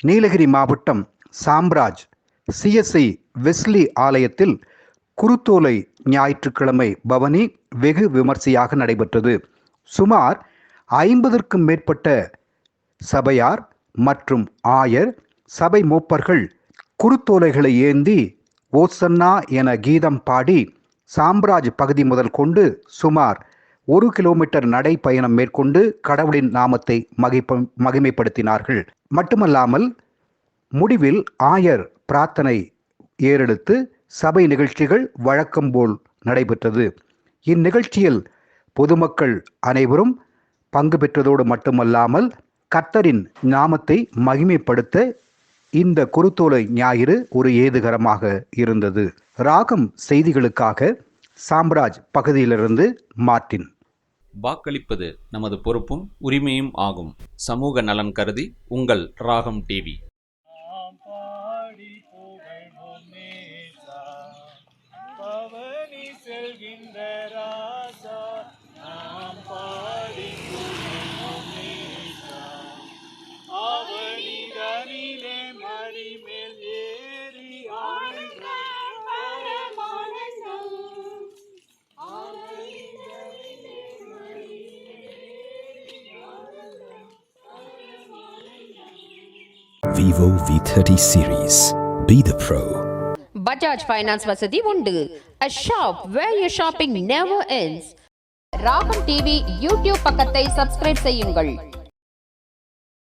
நீலகிரி மாவட்டம் Samraj CSI Wesley ஆலயத்தில் குருத்தோலை ஞாயிற்றுக்கிழமை பவனி வெகு விமர்சையாக நடைபெற்றது. சுமார் 50க்கும் மேற்பட்ட சபையார் மற்றும் ஆயர் சபை மூப்பர்கள் குருத்தோலைகளை ஏந்தி ஓசன்னா என கீதம் பாடி சாம்ராஜ் பகுதி முதல் கொண்டு சுமார் 1 கிலோமீட்டர் நடைப்பயணம் மேற்கொண்டு கடவுளின் நாமத்தை மகிமைப்படுத்தினார்கள். மட்டுமல்லாமல் முடிவில் ஆயர் பிரார்த்தனை ஏறெடுத்து சபை நிகழ்ச்சிகள் வழக்கம் போல் நடைபெற்றது. இந்நிகழ்ச்சியில் பொதுமக்கள் அனைவரும் பங்கு பெற்றதோடு மட்டுமல்லாமல் கர்த்தரின் நாமத்தை மகிமைப்படுத்த இந்த குருத்தோலை ஞாயிறு ஒரு ஏதுகரமாக இருந்தது. ராகம் செய்திகளுக்காக சாம்ராஜ் பகுதியிலிருந்து மார்ட்டின். வாக்களிப்பது நமது பொறுப்பும் உரிமையும் ஆகும். சமூக நலன் கருதி உங்கள் ராகம் TV. Vivo V30 series. Be the pro. Bajaj Finance வசதி உண்டு. A shop where your shopping never ends. ராகம் டிவி யூடியூப் பக்கத்தை சப்ஸ்கிரைப் செய்யுங்கள்.